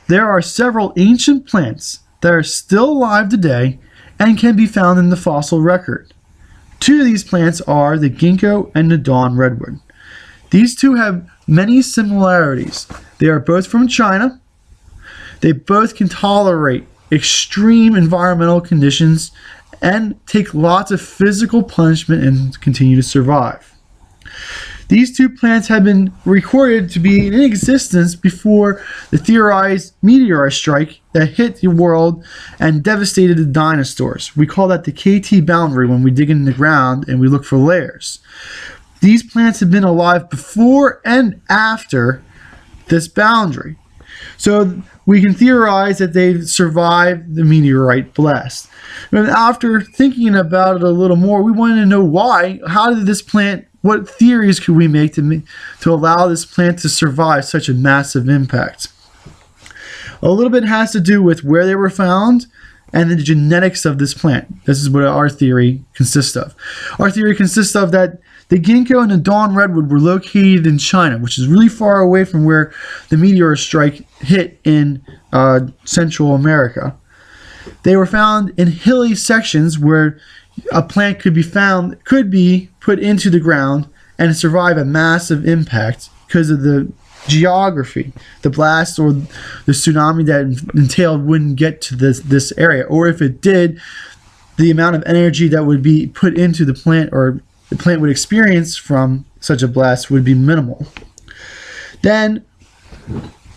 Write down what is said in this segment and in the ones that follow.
There are several ancient plants that are still alive today and can be found in the fossil record. Two of these plants are the ginkgo and the dawn redwood. These two have many similarities. They are both from China. They both can tolerate extreme environmental conditions and take lots of physical punishment and continue to survive. These two plants have been recorded to be in existence before the theorized meteor strike that hit the world and devastated the dinosaurs. We call that the KT boundary when we dig in the ground and we look for layers. These plants have been alive before and after this boundary. So we can theorize that they've survived the meteorite blast. And after thinking about it a little more, we wanted to know why. How did this plant, what theories could we make to allow this plant to survive such a massive impact? A little bit has to do with where they were found and the genetics of this plant. This is what our theory consists of. Our theory consists of that the ginkgo and the dawn redwood were located in China, which is really far away from where the meteor strike hit in Central America. They were found in hilly sections where a plant could be put into the ground and survive a massive impact because of the geography. The blast or the tsunami that entailed wouldn't get to this area, or if it did, the amount of energy that would be put into the plant or the plant would experience from such a blast would be minimal. Then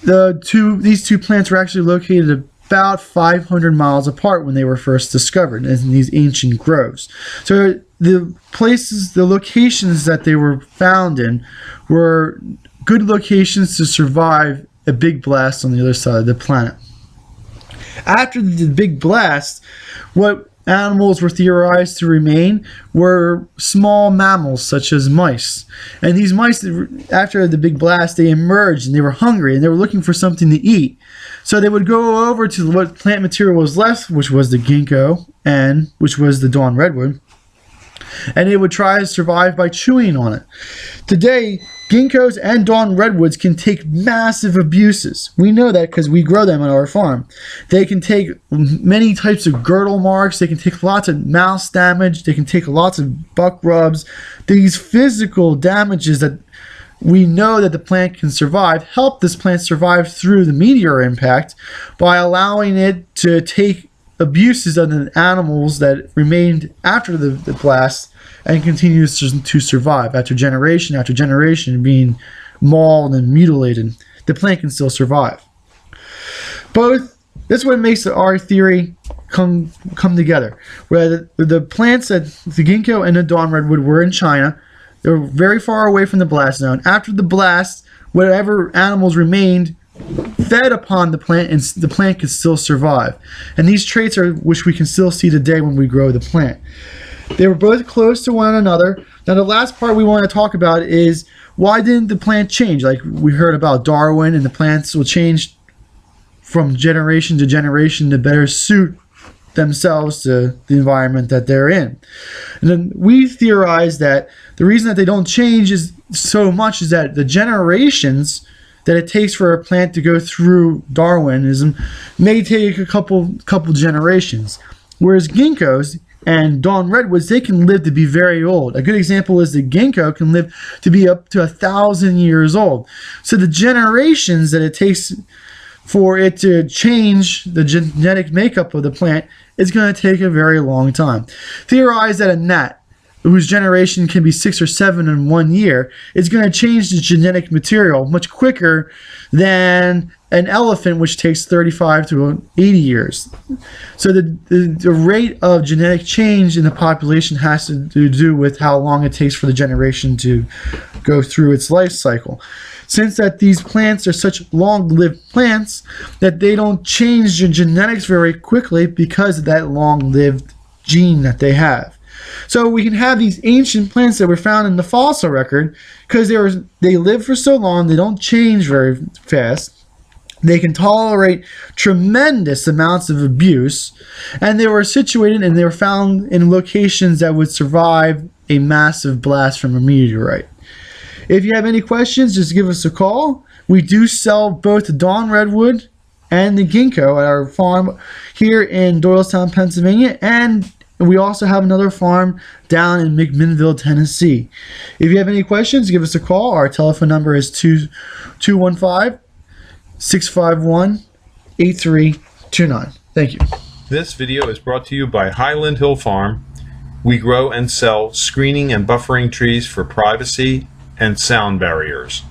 these two plants were actually located about 500 miles apart when they were first discovered in these ancient groves. So the locations that they were found in were good locations to survive a big blast on the other side of the planet. After the big blast, what animals were theorized to remain were small mammals such as mice. And these mice, after the big blast, they emerged and they were hungry and they were looking for something to eat. So they would go over to what plant material was left, which was the ginkgo and which was the dawn redwood, and they would try to survive by chewing on it. Today, ginkgos and dawn redwoods can take massive abuses. We know that because we grow them on our farm. They can take many types of girdle marks. They can take lots of mouse damage. They can take lots of buck rubs. These physical damages that we know that the plant can survive help this plant survive through the meteor impact by allowing it to take abuses of the animals that remained after the blast and continues to survive after generation being mauled and mutilated. The plant can still survive. That's what makes our theory come together. Where the plants that the ginkgo and the dawn redwood were in China, they were very far away from the blast zone. After the blast, whatever animals remained fed upon the plant, and the plant could still survive. And these traits are which we can still see today when we grow the plant. They were both close to one another. Now the last part we want to talk about is why didn't the plant change? Like we heard about Darwin, and the plants will change from generation to generation to better suit themselves to the environment that they're in. And then we theorize that the reason that they don't change is so much is that the generations that it takes for a plant to go through Darwinism may take a couple generations. Whereas ginkgos and dawn redwoods, they can live to be very old. A good example is the ginkgo can live to be up to 1,000 years old. So the generations that it takes for it to change the genetic makeup of the plant is going to take a very long time. Theorize that a gnat, whose generation can be 6 or 7 in 1 year, is going to change the genetic material much quicker than an elephant, which takes 35 to 80 years. So the rate of genetic change in the population has to do with how long it takes for the generation to go through its life cycle. Since that these plants are such long-lived plants that they don't change their genetics very quickly because of that long-lived gene that they have. So we can have these ancient plants that were found in the fossil record because they live for so long, they don't change very fast. They can tolerate tremendous amounts of abuse, and they were situated and they were found in locations that would survive a massive blast from a meteorite. If you have any questions, just give us a call. We do sell both the dawn redwood and the ginkgo at our farm here in Doylestown, Pennsylvania, and we also have another farm down in McMinnville, Tennessee. If you have any questions, give us a call. Our telephone number is 215-651-8329. Thank you. This video is brought to you by Highland Hill Farm. We grow and sell screening and buffering trees for privacy and sound barriers.